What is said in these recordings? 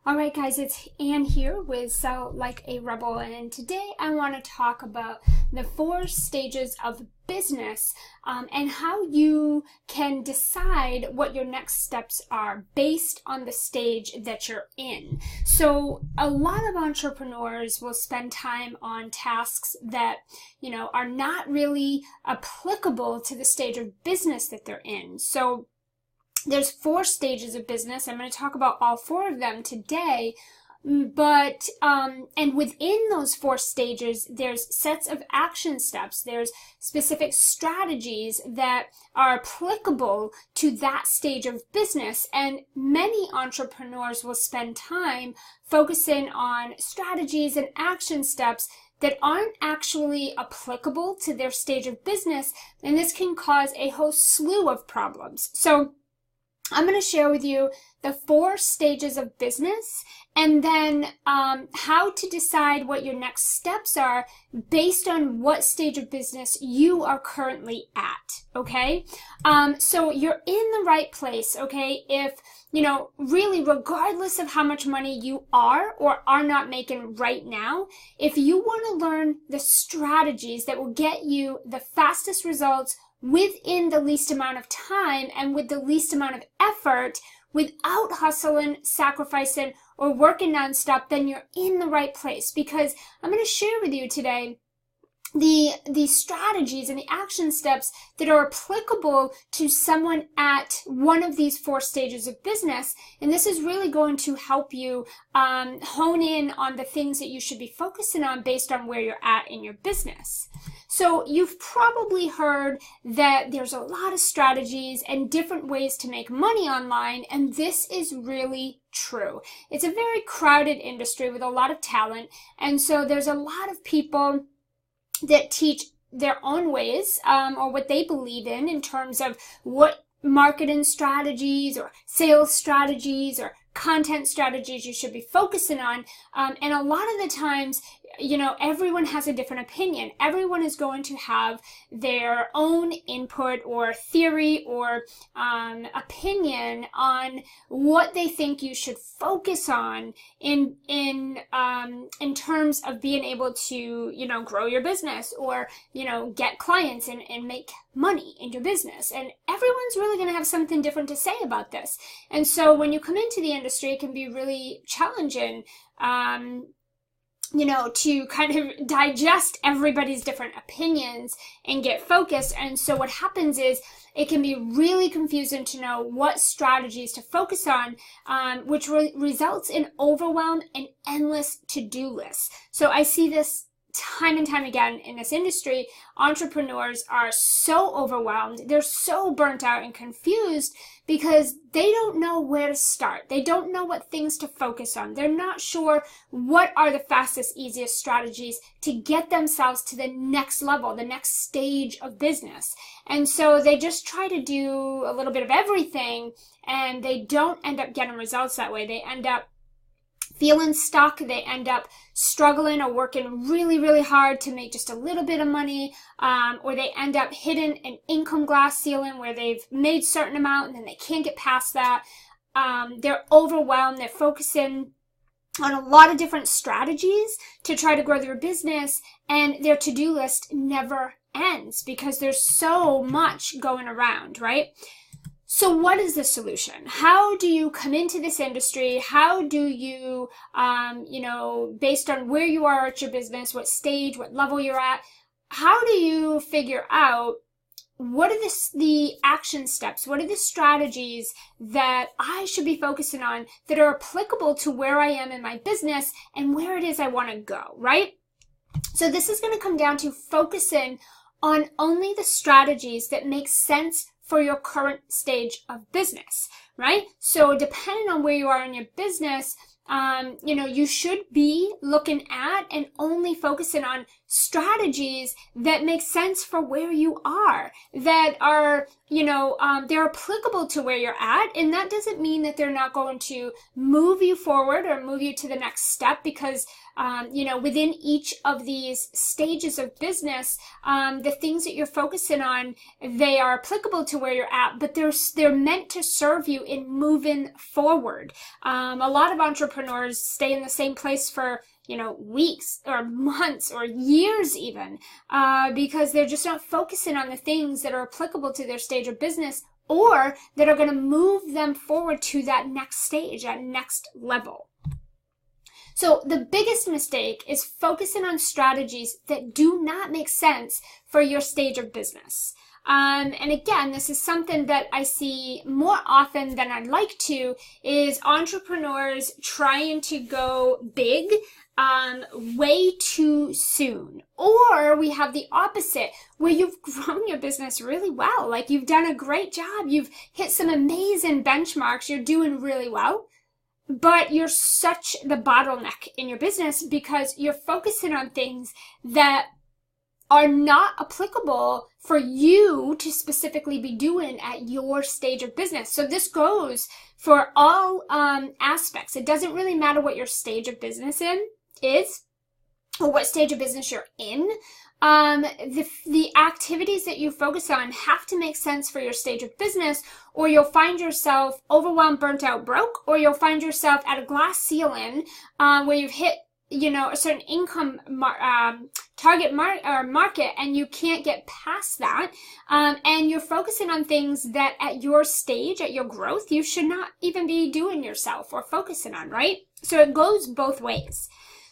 All right, guys, it's Anne here with Sell Like a Rebel, and today I want to talk about the 4 stages of business and how you can decide what your next steps are based on the stage that you're in. So a lot of entrepreneurs will spend time on tasks that, are not really applicable to the stage of business that they're in. So there's 4 stages of business. I'm going to talk about all 4 of them today, but and within those 4 stages, there's sets of action steps. There's specific strategies that are applicable to that stage of business, and many entrepreneurs will spend time focusing on strategies and action steps that aren't actually applicable to their stage of business, and this can cause a whole slew of problems. So I'm going to share with you the 4 stages of business and then how to decide what your next steps are based on what stage of business you are currently at, okay? So you're in the right place, okay? If, really regardless of how much money you are or are not making right now, if you want to learn the strategies that will get you the fastest results within the least amount of time and with the least amount of effort without hustling, sacrificing, or working nonstop, then you're in the right place, because I'm going to share with you today the strategies and the action steps that are applicable to someone at one of these 4 stages of business. And this is really going to help you hone in on the things that you should be focusing on based on where you're at in your business. So you've probably heard that there's a lot of strategies and different ways to make money online, and this is really true. It's a very crowded industry with a lot of talent, and so there's a lot of people that teach their own ways or what they believe in terms of what marketing strategies or sales strategies or content strategies you should be focusing on. And a lot of the times, everyone has a different opinion. Everyone is going to have their own input or theory or opinion on what they think you should focus on in terms of being able to, grow your business or, get clients and make money in your business. And everyone's really going to have something different to say about this. And so when you come into the industry, it can be really challenging to kind of digest everybody's different opinions and get focused. And so what happens is it can be really confusing to know what strategies to focus on, which results in overwhelm and endless to-do lists. So I see this time and time again in this industry. Entrepreneurs are so overwhelmed, they're so burnt out and confused because they don't know where to start. They don't know what things to focus on. They're not sure what are the fastest, easiest strategies to get themselves to the next level, the next stage of business. And so they just try to do a little bit of everything, and they don't end up getting results that way. They end up feeling stuck. They end up struggling or working really, really hard to make just a little bit of money, or they end up hitting an income glass ceiling where they've made a certain amount and then they can't get past that. They're overwhelmed. They're focusing on a lot of different strategies to try to grow their business, and their to-do list never ends because there's so much going around, right? So what is the solution? How do you come into this industry? How do you, based on where you are at your business, what stage, what level you're at, how do you figure out what are the action steps? What are the strategies that I should be focusing on that are applicable to where I am in my business and where it is I want to go, right? So this is going to come down to focusing on only the strategies that make sense for your current stage of business, right? So depending on where you are in your business, you should be looking at and only focusing on strategies that make sense for where you are, that are, they're applicable to where you're at. And that doesn't mean that they're not going to move you forward or move you to the next step, because within each of these stages of business, the things that you're focusing on, they are applicable to where you're at, but they're meant to serve you in moving forward. A lot of entrepreneurs stay in the same place for weeks or months or years even, because they're just not focusing on the things that are applicable to their stage of business, or that are going to move them forward to that next stage, that next level. So the biggest mistake is focusing on strategies that do not make sense for your stage of business. And again, this is something that I see more often than I'd like to, is entrepreneurs trying to go big way too soon. Or we have the opposite, where you've grown your business really well. Like, you've done a great job. You've hit some amazing benchmarks. You're doing really well. But you're such the bottleneck in your business because you're focusing on things that are not applicable for you to specifically be doing at your stage of business. So this goes for all aspects. It doesn't really matter what your stage of business is or what stage of business you're in. The activities that you focus on have to make sense for your stage of business, or you'll find yourself overwhelmed, burnt out, broke, or you'll find yourself at a glass ceiling where you've hit a certain income target market, and you can't get past that, and you're focusing on things that at your stage, at your growth, you should not even be doing yourself or focusing on, right? So it goes both ways.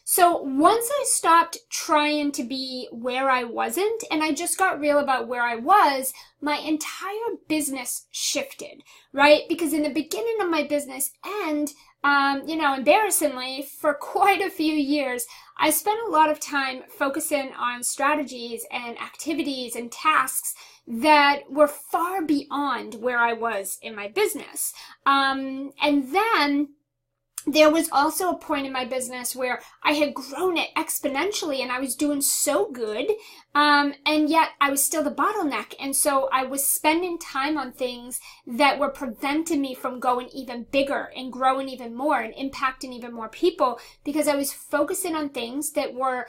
So once I stopped trying to be where I wasn't, and I just got real about where I was, my entire business shifted, right? Because in the beginning of my business, and embarrassingly, for quite a few years, I spent a lot of time focusing on strategies and activities and tasks that were far beyond where I was in my business. And then there was also a point in my business where I had grown it exponentially and I was doing so good, and yet I was still the bottleneck. And so I was spending time on things that were preventing me from going even bigger and growing even more and impacting even more people, because I was focusing on things that were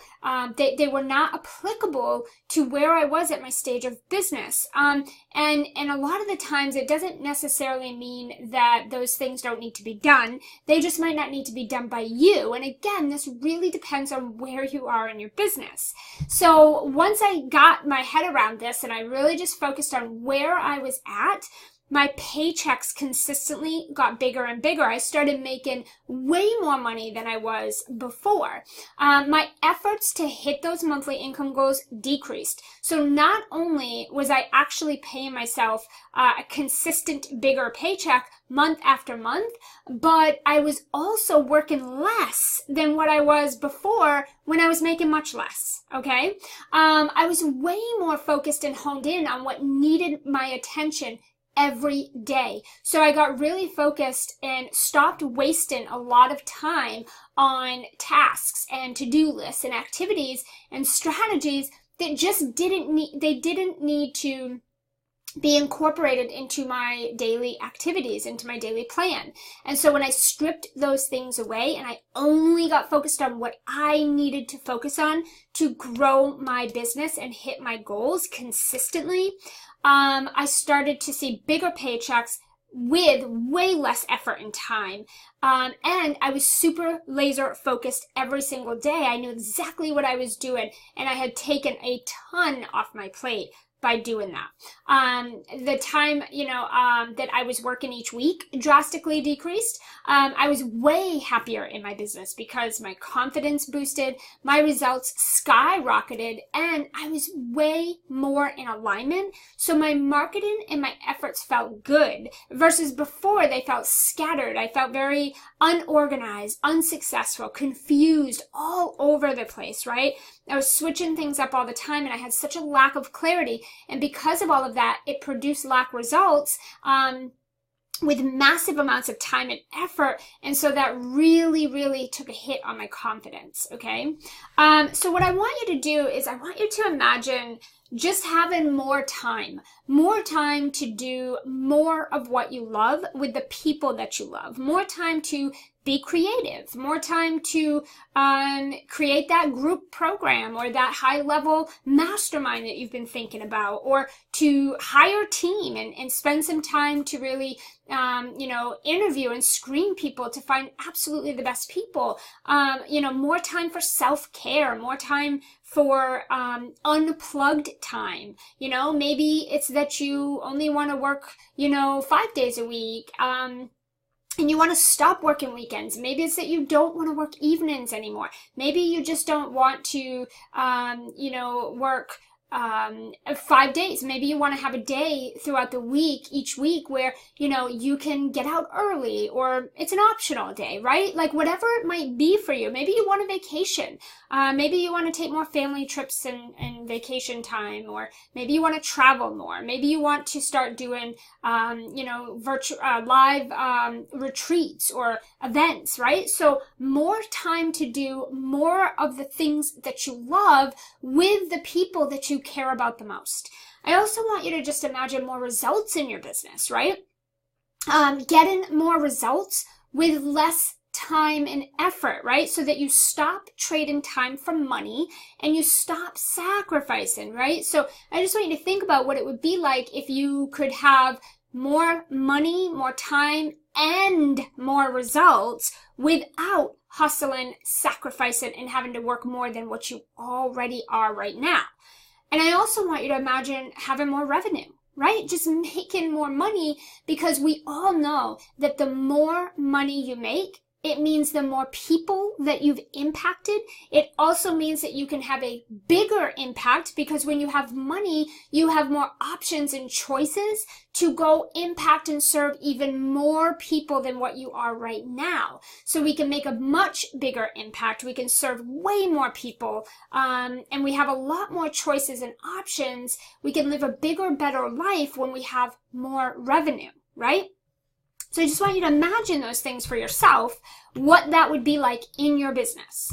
they were not applicable to where I was at my stage of business. And a lot of the times it doesn't necessarily mean that those things don't need to be done. They just might not need to be done by you. And again, this really depends on where you are in your business. So once I got my head around this and I really just focused on where I was at, my paychecks consistently got bigger and bigger. I started making way more money than I was before. My efforts to hit those monthly income goals decreased. So not only was I actually paying myself a consistent bigger paycheck month after month, but I was also working less than what I was before when I was making much less, okay? I was way more focused and honed in on what needed my attention every day. So I got really focused and stopped wasting a lot of time on tasks and to-do lists and activities and strategies that just didn't need to be incorporated into my daily activities, into my daily plan. And so when I stripped those things away and I only got focused on what I needed to focus on to grow my business and hit my goals consistently, I started to see bigger paychecks with way less effort and time. And I was super laser focused every single day. I knew exactly what I was doing, and I had taken a ton off my plate by doing that. The time, that I was working each week drastically decreased. I was way happier in my business because my confidence boosted, my results skyrocketed, and I was way more in alignment. So my marketing and my efforts felt good versus before they felt scattered. I felt very unorganized, unsuccessful, confused, all over the place, right? I was switching things up all the time and I had such a lack of clarity. And because of all of that, it produced lack results. with massive amounts of time and effort. And so that really took a hit on my confidence. Okay. So what I want you to do is I want you to imagine just having more time to do more of what you love with the people that you love, more time to be creative, more time to create that group program or that high level mastermind that you've been thinking about, or to hire a team and spend some time to really interview and screen people to find absolutely the best people. More time for self-care, more time for unplugged time. Maybe it's that you only want to work 5 days a week, and you want to stop working weekends. Maybe it's that you don't want to work evenings anymore. Maybe you just don't want to work 5 days. Maybe you want to have a day throughout the week, each week, where you can get out early, or it's an optional day, right? Like whatever it might be for you. Maybe you want a vacation. Maybe you want to take more family trips and vacation time, or maybe you want to travel more. Maybe you want to start doing virtual live retreats or events, right? So more time to do more of the things that you love with the people that you care about the most. I also want you to just imagine more results in your business, right? Getting more results with less time and effort, right? So that you stop trading time for money and you stop sacrificing, right? So I just want you to think about what it would be like if you could have more money, more time, and more results without hustling, sacrificing, and having to work more than what you already are right now. And I also want you to imagine having more revenue, right? Just making more money, because we all know that the more money you make, it means the more people that you've impacted. It also means that you can have a bigger impact, because when you have money, you have more options and choices to go impact and serve even more people than what you are right now. So we can make a much bigger impact. We can serve way more people. And we have a lot more choices and options. We can live a bigger, better life when we have more revenue, right? So I just want you to imagine those things for yourself, what that would be like in your business.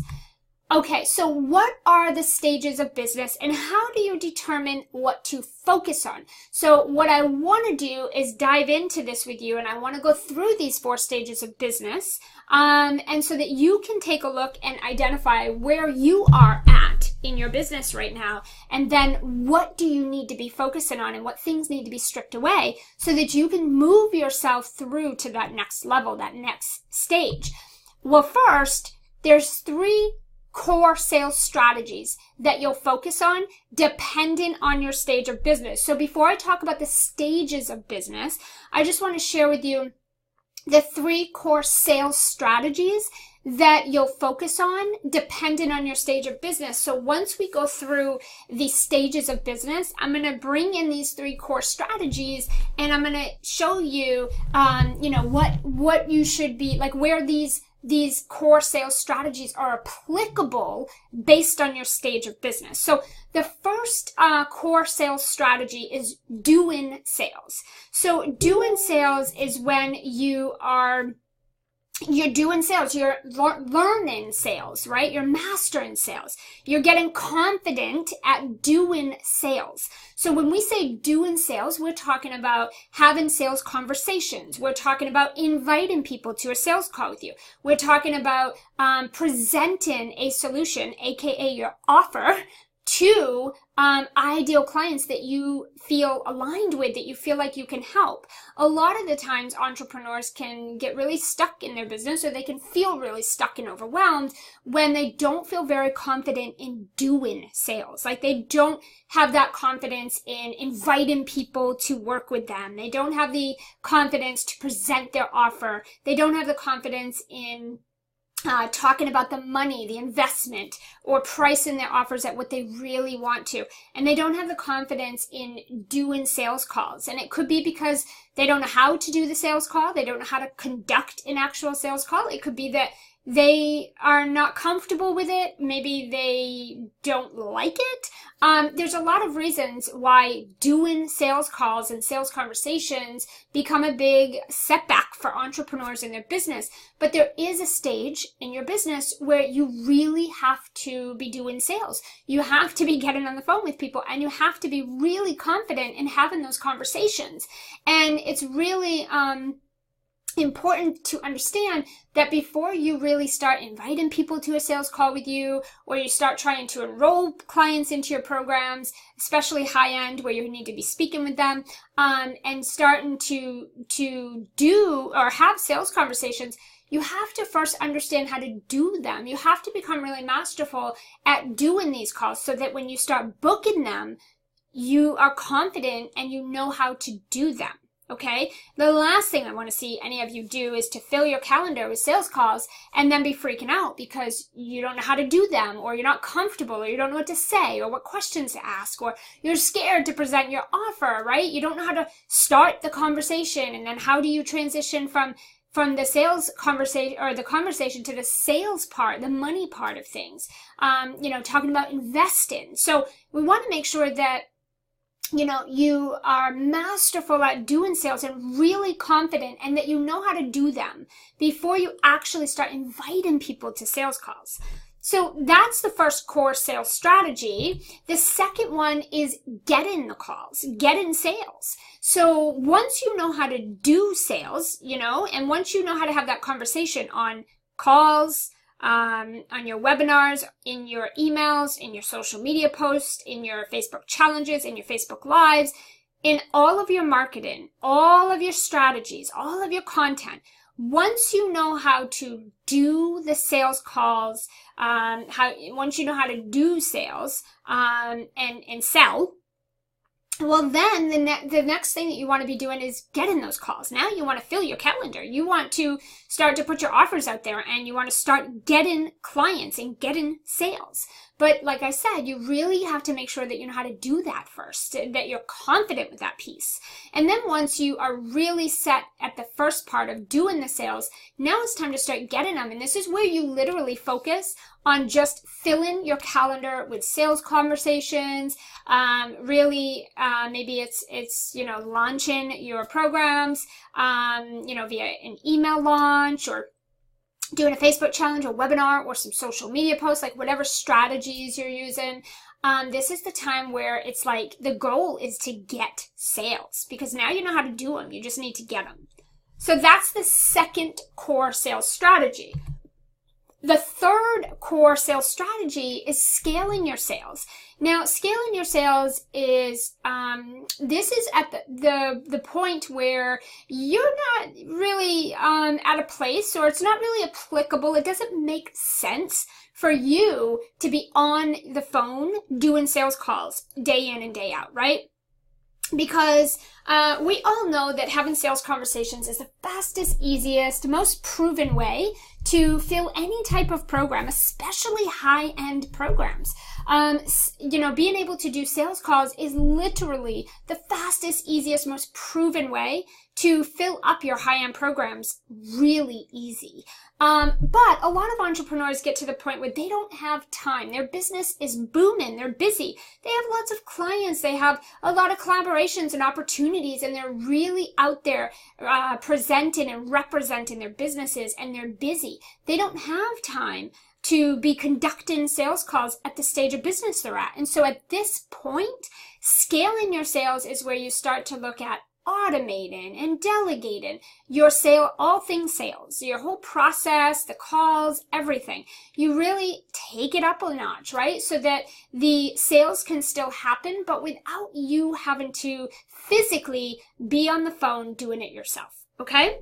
Okay, so what are the stages of business and how do you determine what to focus on? So what I want to do is dive into this with you, and I want to go through these 4 stages of business, and so that you can take a look and identify where you are at in your business right now, and then what do you need to be focusing on and what things need to be stripped away so that you can move yourself through to that next level, that next stage. Well, first, there's 3 core sales strategies that you'll focus on depending on your stage of business. So before I talk about the stages of business, I just want to share with you the 3 core sales strategies that you'll focus on depending on your stage of business. So once we go through the stages of business, I'm going to bring in these 3 core strategies, and I'm going to show you, what you should be, like where these core sales strategies are applicable based on your stage of business. So the first core sales strategy is doing sales. So doing sales is when you're doing sales, you're learning sales, right? You're mastering sales. You're getting confident at doing sales. So when we say doing sales, we're talking about having sales conversations. We're talking about inviting people to a sales call with you. We're talking about presenting a solution, aka your offer, to ideal clients that you feel aligned with, that you feel like you can help. A lot of the times entrepreneurs can get really stuck in their business, or they can feel really stuck and overwhelmed when they don't feel very confident in doing sales. Like they don't have that confidence in inviting people to work with them. They don't have the confidence to present their offer. They don't have the confidence in talking about the money, the investment, or pricing their offers at what they really want to. And they don't have the confidence in doing sales calls. And it could be because they don't know how to do the sales call. They don't know how to conduct an actual sales call. It could be that they are not comfortable with it. Maybe they don't like it. There's a lot of reasons why doing sales calls and sales conversations become a big setback for entrepreneurs in their business. But there is a stage in your business where you really have to be doing sales. You have to be getting on the phone with people, and you have to be really confident in having those conversations. And it's really important to understand that before you really start inviting people to a sales call with you, or you start trying to enroll clients into your programs, especially high end where you need to be speaking with them, and starting to do or have sales conversations, you have to first understand how to do them. You have to become really masterful at doing these calls so that when you start booking them, you are confident and you know how to do them. Okay, the last thing I want to see any of you do is to fill your calendar with sales calls and then be freaking out because you don't know how to do them, or you're not comfortable, or you don't know what to say, or what questions to ask, or you're scared to present your offer, right? You don't know how to start the conversation, and then how do you transition from the sales conversation or the conversation to the sales part, the money part of things, talking about investing. So we want to make sure that you are masterful at doing sales and really confident, and that you know how to do them before you actually start inviting people to sales calls. So that's the first core sales strategy. The second one is getting the calls, getting sales. So once you know how to do sales, and once you know how to have that conversation on calls, on your webinars, in your emails, in your social media posts, in your Facebook challenges, in your Facebook lives, in all of your marketing, all of your strategies, all of your content, once you know how to do the sales calls, once you know how to do sales, and sell, well, then the next thing that you want to be doing is getting those calls. Now you want to fill your calendar. You want to start to put your offers out there, and you want to start getting clients and getting sales. But like I said, you really have to make sure that you know how to do that first, that you're confident with that piece. And then once you are really set at the first part of doing the sales, now it's time to start getting them. And this is where you literally focus on just filling your calendar with sales conversations. Maybe it's launching your programs, via an email launch, or doing a Facebook challenge, or webinar, or some social media posts, like whatever strategies you're using. This is the time where it's like the goal is to get sales, because now you know how to do them. You just need to get them. So that's the second core sales strategy. The third core sales strategy is scaling your sales. Now, scaling your sales is, this is at the point where you're not really at a place, or it's not really applicable. It doesn't make sense for you to be on the phone doing sales calls day in and day out, right? Because we all know that having sales conversations is the fastest, easiest, most proven way to fill any type of program, especially high-end programs. Being able to do sales calls is literally the fastest, easiest, most proven way to fill up your high-end programs really easy. But a lot of entrepreneurs get to the point where they don't have time. Their business is booming. They're busy. They have lots of clients. They have a lot of collaborations and opportunities, and they're really out there presenting and representing their businesses, and they're busy. They don't have time to be conducting sales calls at the stage of business they're at. And so at this point, scaling your sales is where you start to look at automating and delegating your sale, all things sales, your whole process, the calls, everything. You really take it up a notch, right? So that the sales can still happen, but without you having to physically be on the phone doing it yourself. Okay?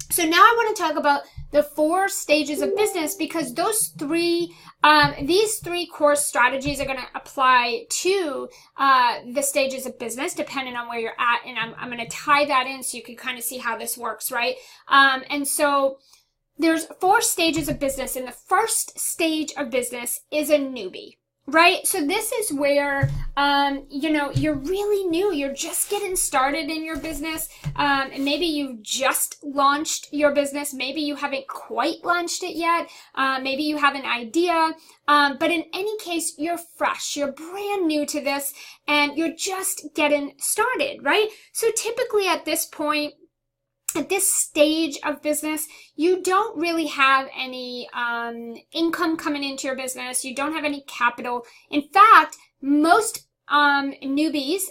So now I want to talk about the 4 stages of business, because these three core strategies are going to apply to the stages of business depending on where you're at. And I'm going to tie that in so you can kind of see how this works, right? And so there's 4 stages of business, and the first stage of business is a newbie. right? So this is where, you're really new. You're just getting started in your business. And maybe you've just launched your business. Maybe you haven't quite launched it yet. Maybe you have an idea. But in any case, you're fresh. You're brand new to this and you're just getting started, right? So typically at this point, at this stage of business, you don't really have any income coming into your business. You don't have any capital. In fact, most newbies,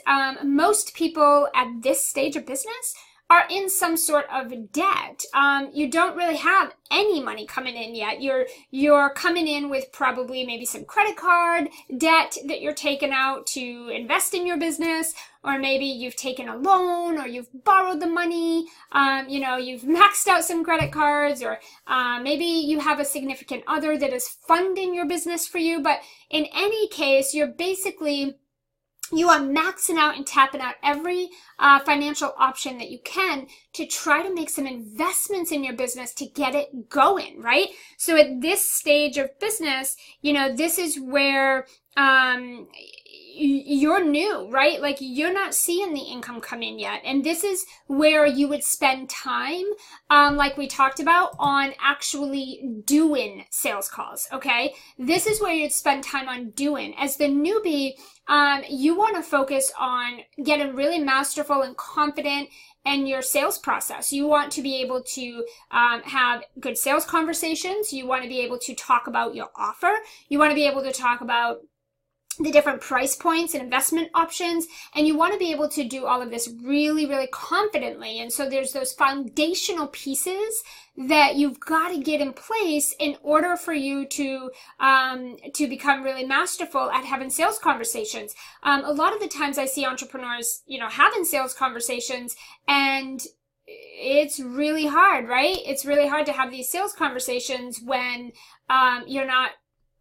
most people at this stage of business are in some sort of debt. You don't really have any money coming in yet. You're coming in with probably maybe some credit card debt that you're taking out to invest in your business, or maybe you've taken a loan, or you've borrowed the money. You've maxed out some credit cards, or maybe you have a significant other that is funding your business for you. But in any case, you are maxing out and tapping out every financial option that you can to try to make some investments in your business to get it going, right? So at this stage of business, this is where you're new, right? Like you're not seeing the income come in yet. And this is where you would spend time, like we talked about, on actually doing sales calls, okay? This is where you'd spend time on doing. As the newbie, you want to focus on getting really masterful and confident in your sales process. You want to be able to have good sales conversations. You want to be able to talk about your offer. You want to be able to talk about the different price points and investment options, and you want to be able to do all of this really, really confidently. And so there's those foundational pieces that you've got to get in place in order for you to become really masterful at having sales conversations. A lot of the times I see entrepreneurs, having sales conversations, and it's really hard, right? It's really hard to have these sales conversations when you're not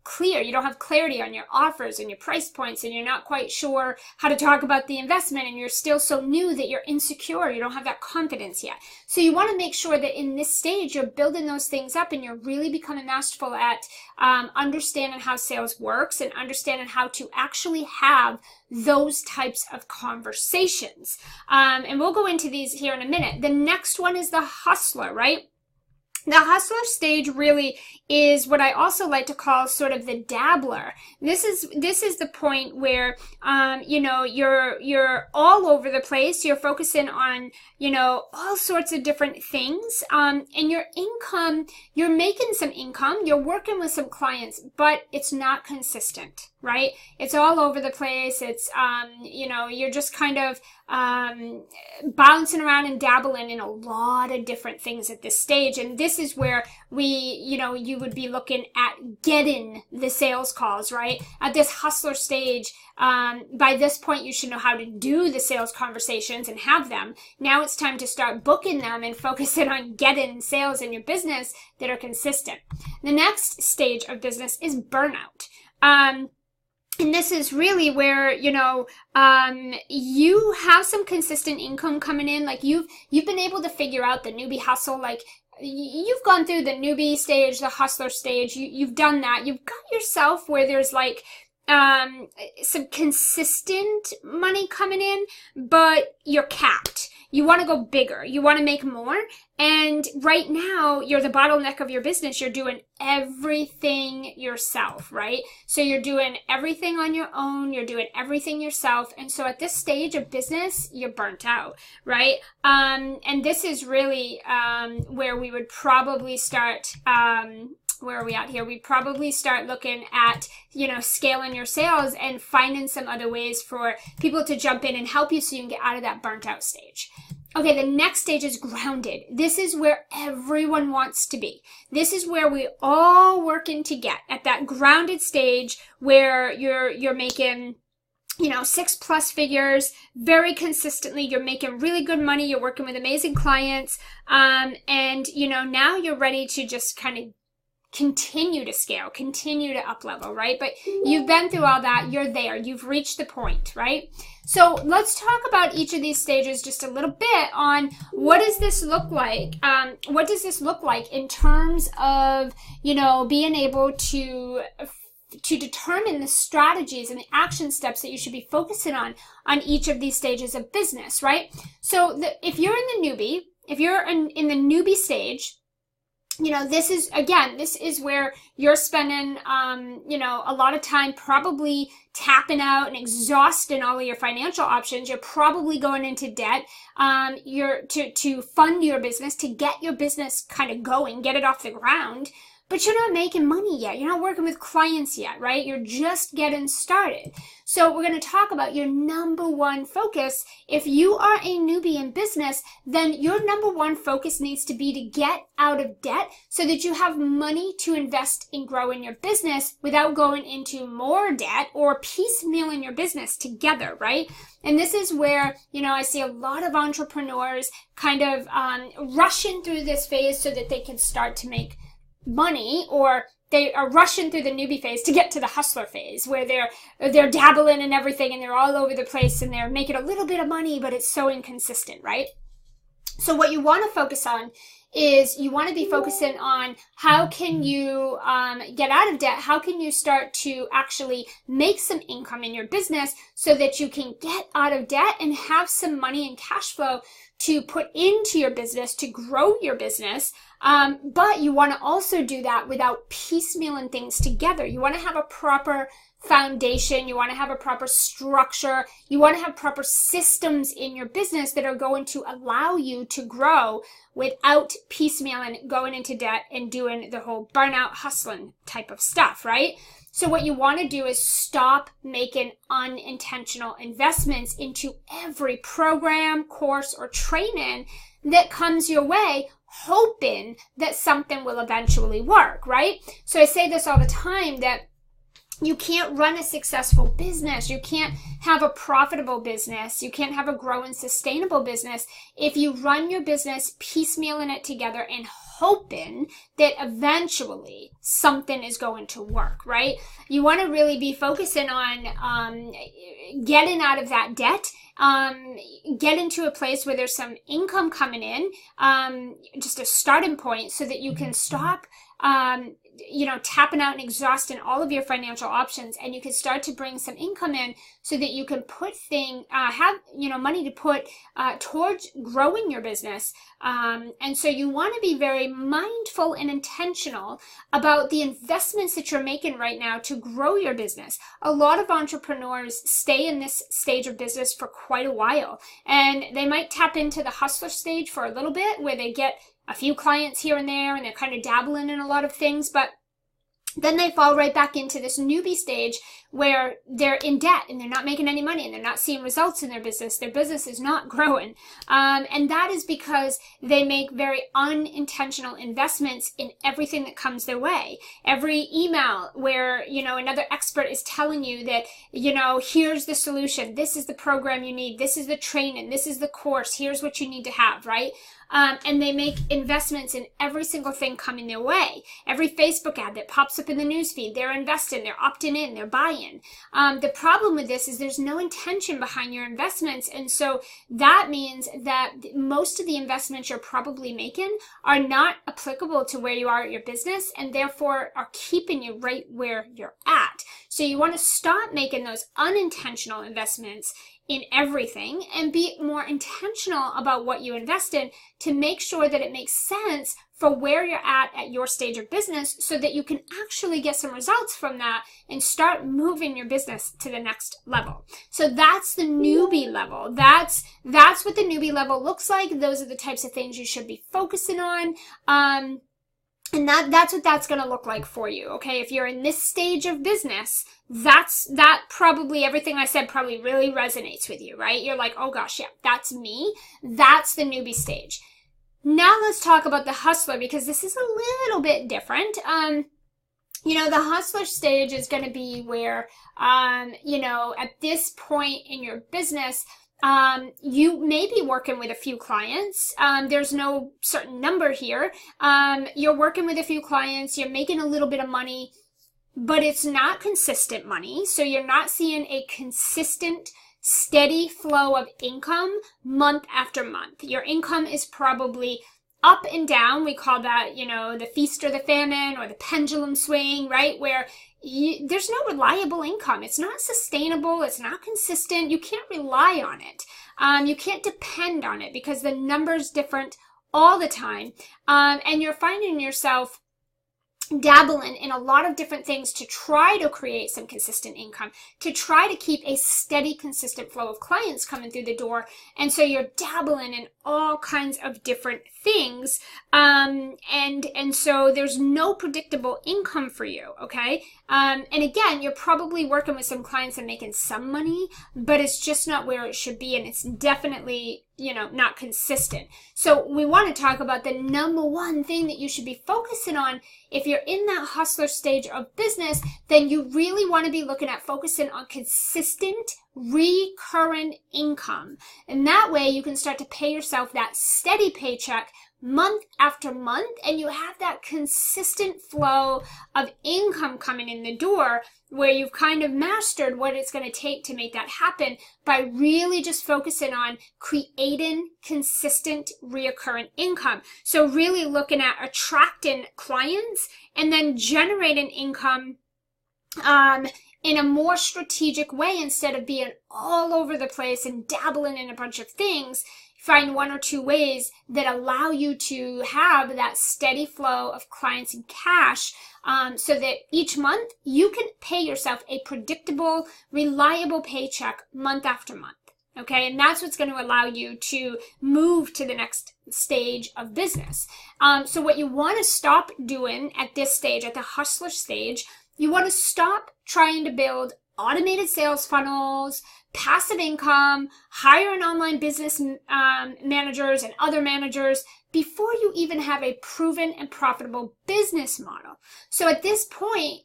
clear. You don't have clarity on your offers and your price points, and you're not quite sure how to talk about the investment, and you're still so new that you're insecure. You don't have that confidence yet. So you want to make sure that in this stage, you're building those things up and you're really becoming masterful at understanding how sales works and understanding how to actually have those types of conversations. And we'll go into these here in a minute. The next one is the hustler, right? The hustler stage really is what I also like to call sort of the dabbler. This is the point where you're all over the place. You're focusing on all sorts of different things. And your income, you're making some income. You're working with some clients, but it's not consistent, right? It's all over the place. It's you're just kind of bouncing around and dabbling in a lot of different things at this stage. And this is where you would be looking at getting the sales calls, right? At this hustler stage, by this point, you should know how to do the sales conversations and have them. Now it's time to start booking them and focusing on getting sales in your business that are consistent. The next stage of business is burnout. And this is really where, you have some consistent income coming in. Like you've been able to figure out the newbie hustle. Like you've gone through the newbie stage, the hustler stage. You've done that. You've got yourself where there's like some consistent money coming in, but you're capped. You want to go bigger. You want to make more. And right now, you're the bottleneck of your business. You're doing everything yourself, right? So you're doing everything on your own. You're doing everything yourself. And so at this stage of business, you're burnt out, right? And this is really where we would probably start where are we at here? We probably start looking at, scaling your sales and finding some other ways for people to jump in and help you so you can get out of that burnt out stage. Okay, the next stage is grounded. This is where everyone wants to be. This is where we all working to get at that grounded stage where you're making 6+ figures very consistently. You're making really good money. You're working with amazing clients. And now you're ready to just kind of continue to scale, continue to up level, right? But you've been through all that. You're there. You've reached the point, right? So let's talk about each of these stages just a little bit on what does this look like? What does this look like in terms of, being able to to determine the strategies and the action steps that you should be focusing on each of these stages of business, right? So if you're in the newbie, if you're in the newbie stage, you know, this is where you're spending, you know, a lot of time probably tapping out and exhausting all of your financial options. You're probably going into debt, to fund your business, to get your business kind of going, get it off the ground. But you're not making money yet. You're not working with clients yet, right? You're just getting started. So we're going to talk about your number one focus. If you are a newbie in business, then your number one focus needs to be to get out of debt so that you have money to invest in growing your business without going into more debt or piecemealing your business together, right? And this is where, you know, I see a lot of entrepreneurs kind of rushing through this phase so that they can start to make money, or they are rushing through the newbie phase to get to the hustler phase where they're dabbling in everything and they're all over the place and they're making a little bit of money, but it's so inconsistent, right? So what you want to focus on is you want to be focusing on how can you get out of debt, how can you start to actually make some income in your business so that you can get out of debt and have some money and cash flow to put into your business, to grow your business. But you want to also do that without piecemealing things together. You want to have a proper foundation. You want to have a proper structure. You want to have proper systems in your business that are going to allow you to grow without piecemealing, going into debt and doing the whole burnout hustling type of stuff, right? So what you want to do is stop making unintentional investments into every program, course, or training that comes your way, hoping that something will eventually work, right? So I say this all the time, that you can't run a successful business. You can't have a profitable business. You can't have a growing, sustainable business if you run your business piecemealing it together and hoping that eventually something is going to work, right? You want to really be focusing on getting out of that debt, get into a place where there's some income coming in, just a starting point so that you can stop you know, tapping out and exhausting all of your financial options, and you can start to bring some income in so that you can put have, you know, money to put towards growing your business. And so you want to be very mindful and intentional about the investments that you're making right now to grow your business. A lot of entrepreneurs stay in this stage of business for quite a while, and they might tap into the hustler stage for a little bit where they get a few clients here and there, and they're kind of dabbling in a lot of things, but then they fall right back into this newbie stage where they're in debt and they're not making any money and they're not seeing results in their business. Their business is not growing. And that is because they make very unintentional investments in everything that comes their way. Every email where, you know, another expert is telling you that, you know, here's the solution. This is the program you need. This is the training. This is the course. Here's what you need to have, right? And they make investments in every single thing coming their way. Every Facebook ad that pops up in the newsfeed, they're investing, they're opting in, they're buying. The problem with this is there's no intention behind your investments. And so that means that most of the investments you're probably making are not applicable to where you are at your business, and therefore are keeping you right where you're at. So you want to stop making those unintentional investments in everything and be more intentional about what you invest in to make sure that it makes sense for where you're at your stage of business, so that you can actually get some results from that and start moving your business to the next level. So that's the newbie level. That's what the newbie level looks like. Those are the types of things you should be focusing on. And that's what that's going to look like for you, okay? If you're in this stage of business, that probably, everything I said probably really resonates with you, right? You're like, oh gosh, yeah, that's me. That's the newbie stage. Now let's talk about the hustler, because this is a little bit different. You know, the hustler stage is going to be where, you know, at this point in your business, you may be working with a few clients. There's no certain number here. You're working with a few clients, you're making a little bit of money, but it's not consistent money. So you're not seeing a consistent, steady flow of income month after month. Your income is probably up and down. We call that, you know, the feast or the famine or the pendulum swing, right? Where there's no reliable income. It's not sustainable. It's not consistent. You can't rely on it. You can't depend on it because the number's different all the time. And you're finding yourself dabbling in a lot of different things to try to create some consistent income, to try to keep a steady, consistent flow of clients coming through the door. And so you're dabbling in all kinds of different things. And so there's no predictable income for you. Okay. And again, you're probably working with some clients and making some money, but it's just not where it should be. And it's definitely, you know, not consistent. So we want to talk about the number one thing that you should be focusing on. If you're in that hustler stage of business, then you really want to be looking at focusing on consistent, recurring income. And that way you can start to pay yourself that steady paycheck month after month, and you have that consistent flow of income coming in the door where you've kind of mastered what it's going to take to make that happen by really just focusing on creating consistent reoccurring income. So really looking at attracting clients and then generating income in a more strategic way instead of being all over the place and dabbling in a bunch of things. Find one or two ways that allow you to have that steady flow of clients and cash, so that each month you can pay yourself a predictable, reliable paycheck month after month. Okay, and that's what's going to allow you to move to the next stage of business. So what you want to stop doing at this stage, at the hustler stage, you want to stop trying to build automated sales funnels, passive income, hire an online business managers and other managers before you even have a proven and profitable business model. So at this point,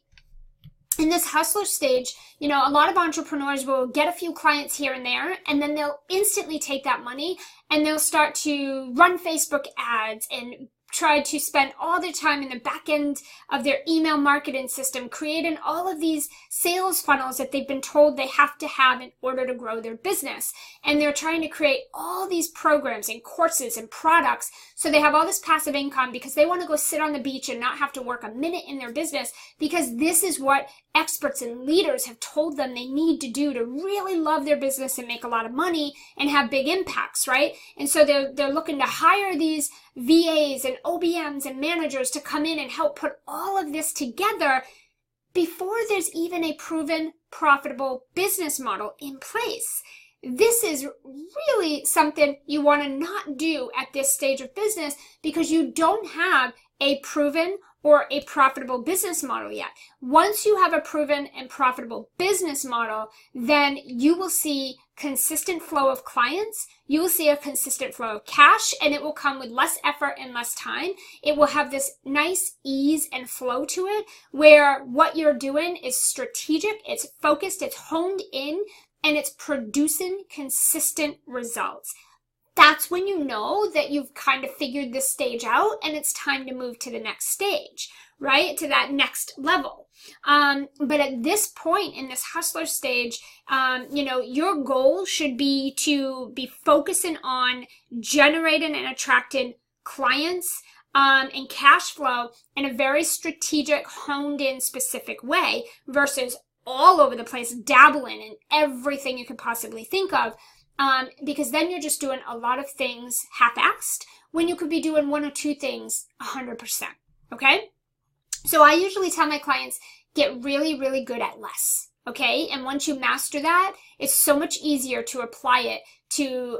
in this hustler stage, you know, a lot of entrepreneurs will get a few clients here and there, and then they'll instantly take that money and they'll start to run Facebook ads and try to spend all their time in the back end of their email marketing system, creating all of these sales funnels that they've been told they have to have in order to grow their business. And they're trying to create all these programs and courses and products so they have all this passive income because they want to go sit on the beach and not have to work a minute in their business, because this is what experts and leaders have told them they need to do to really love their business and make a lot of money and have big impacts, right? And so they're looking to hire these VAs and OBMs and managers to come in and help put all of this together before there's even a proven profitable business model in place. This is really something you want to not do at this stage of business because you don't have a proven or a profitable business model yet. Once you have a proven and profitable business model, then you will see consistent flow of clients, you will see a consistent flow of cash, and it will come with less effort and less time. It will have this nice ease and flow to it where what you're doing is strategic, it's focused, it's honed in, and it's producing consistent results. That's when you know that you've kind of figured this stage out and it's time to move to the next stage, right? To that next level. But at this point in this hustler stage, you know, your goal should be to be focusing on generating and attracting clients and cash flow in a very strategic, honed in, specific way versus all over the place, dabbling in everything you could possibly think of. Because then you're just doing a lot of things half-assed when you could be doing one or two things 100%. Okay? So I usually tell my clients, get really, really good at less. Okay? And once you master that, it's so much easier to apply it to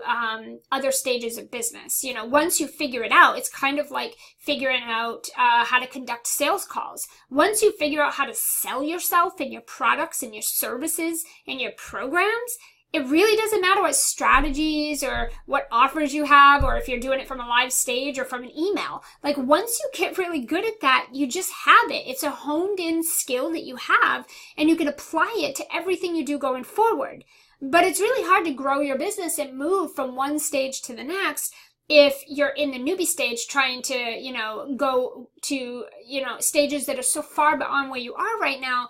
other stages of business. You know, once you figure it out, it's kind of like figuring out how to conduct sales calls. Once you figure out how to sell yourself and your products and your services and your programs, it really doesn't matter what strategies or what offers you have, or if you're doing it from a live stage or from an email. Like once you get really good at that, you just have it. It's a honed in skill that you have, and you can apply it to everything you do going forward. But it's really hard to grow your business and move from one stage to the next if you're in the newbie stage trying to, you know, go to, you know, stages that are so far beyond where you are right now,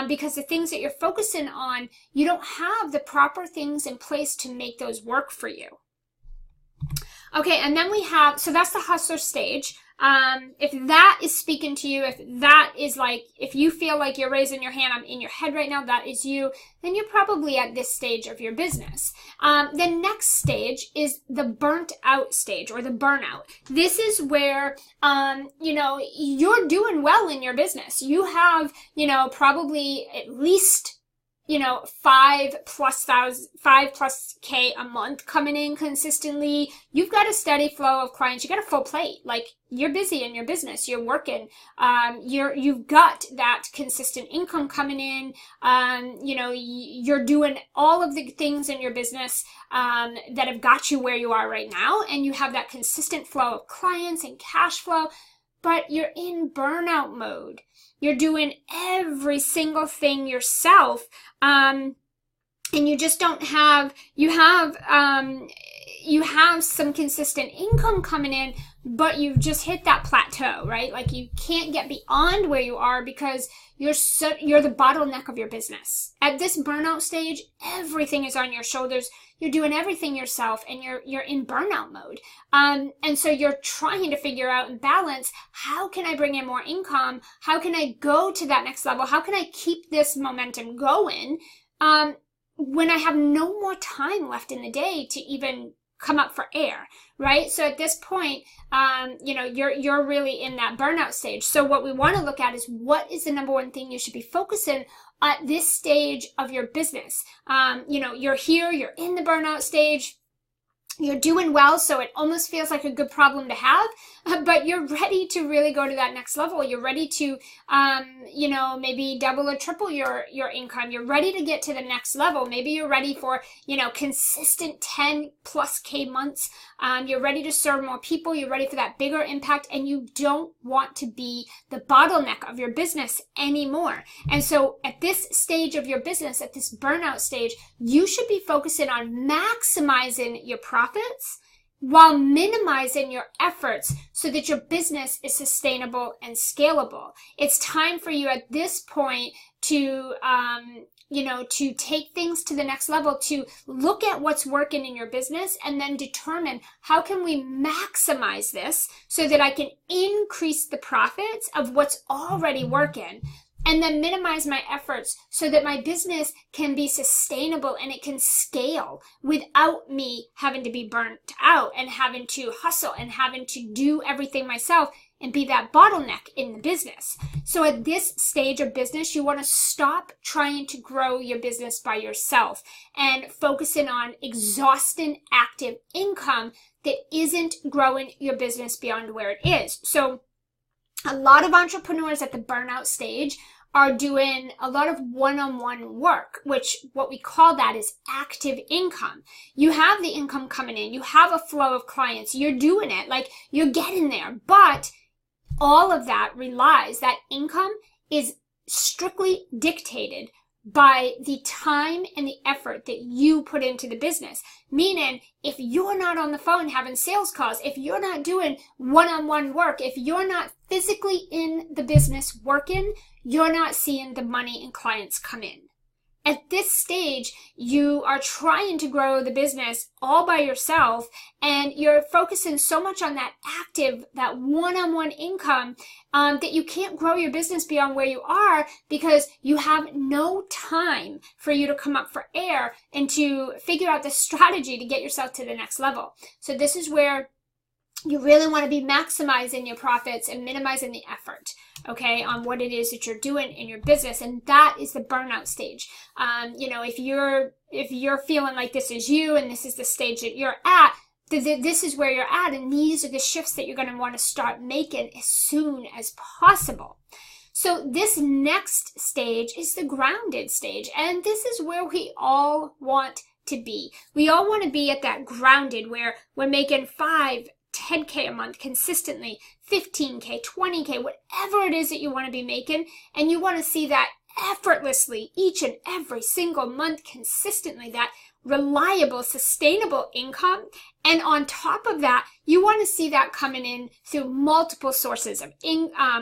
because the things that you're focusing on, you don't have the proper things in place to make those work for you. Okay, and then we have, so that's the hustler stage. If that is speaking to you, if that is like, if you feel like you're raising your hand, I'm in your head right now, that is you, then you're probably at this stage of your business. The next stage is the burnt out stage, or the burnout. This is where, you're doing well in your business. You have, probably at least 5+ K a month coming in consistently. You've got a steady flow of clients. You got a full plate. Like, you're busy in your business. You're working. You've got that consistent income coming in. You're doing all of the things in your business that have got you where you are right now. And you have that consistent flow of clients and cash flow, but you're in burnout mode. You're doing every single thing yourself, and you just don't have, you have some consistent income coming in, but you've just hit that plateau, right? Like, you can't get beyond where you are because you're the bottleneck of your business. At this burnout stage, everything is on your shoulders. You're doing everything yourself, and you're in burnout mode. And so you're trying to figure out and balance, how can I bring in more income? How can I go to that next level? How can I keep this momentum going when I have no more time left in the day to even come up for air, right? So at this point, you're really in that burnout stage. So what we want to look at is, what is the number one thing you should be focusing at this stage of your business? You're here, you're in the burnout stage, you're doing well, so it almost feels like a good problem to have, but you're ready to really go to that next level. You're ready to, maybe double or triple your income. You're ready to get to the next level. Maybe you're ready for, consistent 10+ K months. You're ready to serve more people. You're ready for that bigger impact, and you don't want to be the bottleneck of your business anymore. And so at this stage of your business, at this burnout stage, you should be focusing on maximizing your profits while minimizing your efforts so that your business is sustainable and scalable. It's time for you at this point to, to take things to the next level, to look at what's working in your business and then determine, how can we maximize this so that I can increase the profits of what's already working, and then minimize my efforts so that my business can be sustainable and it can scale without me having to be burnt out and having to hustle and having to do everything myself and be that bottleneck in the business. So at this stage of business, you want to stop trying to grow your business by yourself and focusing on exhausting active income that isn't growing your business beyond where it is. So a lot of entrepreneurs at the burnout stage are doing a lot of one-on-one work, which what we call that is active income. You have the income coming in, you have a flow of clients, you're doing it, like, you're getting there, but all of that relies, that income is strictly dictated by the time and the effort that you put into the business. Meaning, if you're not on the phone having sales calls, if you're not doing one-on-one work, if you're not physically in the business working, you're not seeing the money and clients come in. At this stage, you are trying to grow the business all by yourself, and you're focusing so much on that active, that one-on-one income, that you can't grow your business beyond where you are because you have no time for you to come up for air and to figure out the strategy to get yourself to the next level. So this is where you really want to be maximizing your profits and minimizing the effort, okay, on what it is that you're doing in your business. And that is the burnout stage. If you're feeling like this is you and this is the stage that you're at, this is where you're at, and these are the shifts that you're going to want to start making as soon as possible. So this next stage is the grounded stage, and this is where we all want to be. We all want to be at that grounded where we're making 10K a month consistently, 15K, 20K, whatever it is that you want to be making, and you want to see that effortlessly each and every single month consistently, that reliable, sustainable income. And on top of that, you want to see that coming in through multiple sources of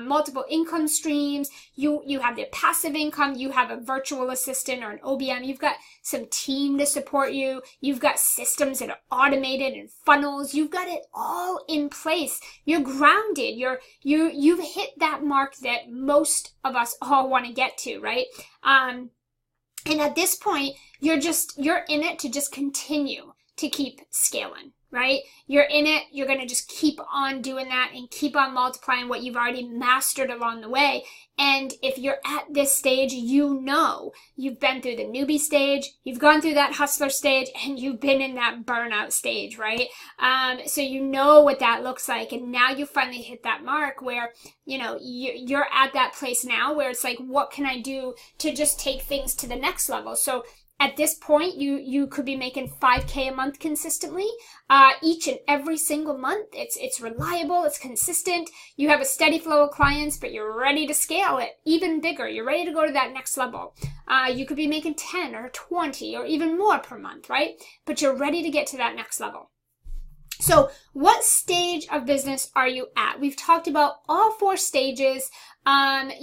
multiple income streams. You have the passive income, you have a virtual assistant or an OBM, you've got some team to support you, you've got systems that are automated and funnels, you've got it all in place. You're grounded, you've hit that mark that most of us all want to get to, right? And at this point, you're in it to just continue to keep scaling, right? You're in it, you're going to just keep on doing that and keep on multiplying what you've already mastered along the way. And if you're at this stage, you know you've been through the newbie stage, you've gone through that hustler stage, and you've been in that burnout stage, right? So you know what that looks like. And now you finally hit that mark where, you're at that place now where it's like, what can I do to just take things to the next level? So at this point, you could be making $5K a month consistently, each and every single month. It's reliable, it's consistent. You have a steady flow of clients, but you're ready to scale it even bigger. You're ready to go to that next level. You could be making 10 or 20 or even more per month, right? But you're ready to get to that next level. So what stage of business are you at? We've talked about all 4 stages, and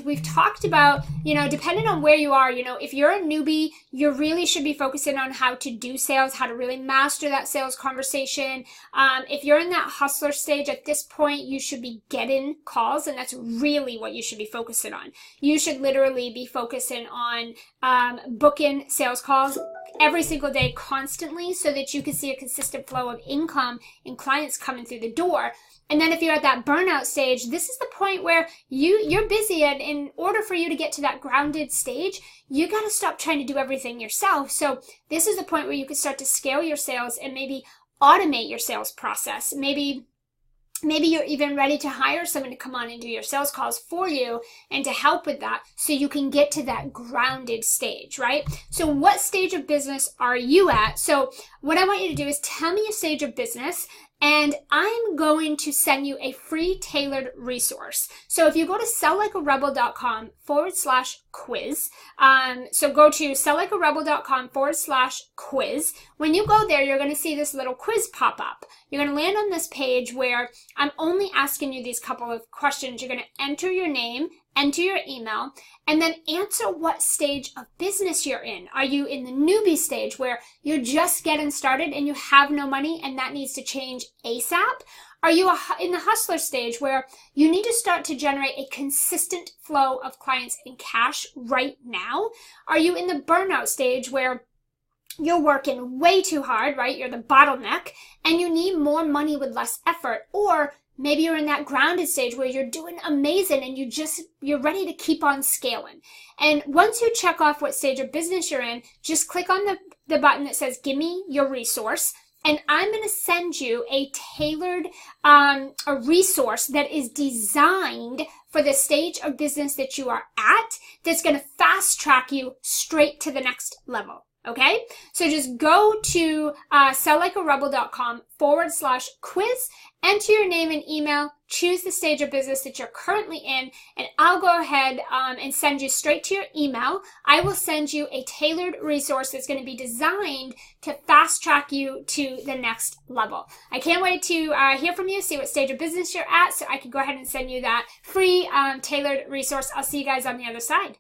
we've talked about, depending on where you are, if you're a newbie, you really should be focusing on how to do sales, how to really master that sales conversation. If you're in that hustler stage at this point, you should be getting calls, and that's really what you should be focusing on. You should literally be focusing on booking sales calls every single day constantly so that you can see a consistent flow of income and clients coming through the door. And then if you're at that burnout stage, this is the point where you're busy, and in order for you to get to that grounded stage, you got to stop trying to do everything yourself. So this is the point where you can start to scale your sales and maybe automate your sales process. Maybe you're even ready to hire someone to come on and do your sales calls for you and to help with that so you can get to that grounded stage, right? So what stage of business are you at? So what I want you to do is tell me a stage of business, and I'm going to send you a free tailored resource. So if you go to selllikearebel.com/quiz, so go to selllikearebel.com/quiz. When you go there, you're going to see this little quiz pop up. You're going to land on this page where I'm only asking you these couple of questions. You're going to enter your name, enter your email, and then answer what stage of business you're in. Are you in the newbie stage where you're just getting started and you have no money and that needs to change ASAP? Are you in the hustler stage where you need to start to generate a consistent flow of clients and cash right now? Are you in the burnout stage where you're working way too hard, right? You're the bottleneck and you need more money with less effort? Or maybe you're in that grounded stage where you're doing amazing and you're ready to keep on scaling. And once you check off what stage of business you're in, just click on the button that says, give me your resource. And I'm going to send you a tailored a resource that is designed for the stage of business that you are at, that's going to fast track you straight to the next level. Okay, so just go to selllikearebel.com/quiz, enter your name and email, choose the stage of business that you're currently in, and I'll go ahead and send you straight to your email. I will send you a tailored resource that's going to be designed to fast track you to the next level. I can't wait to hear from you, see what stage of business you're at, so I can go ahead and send you that free tailored resource. I'll see you guys on the other side.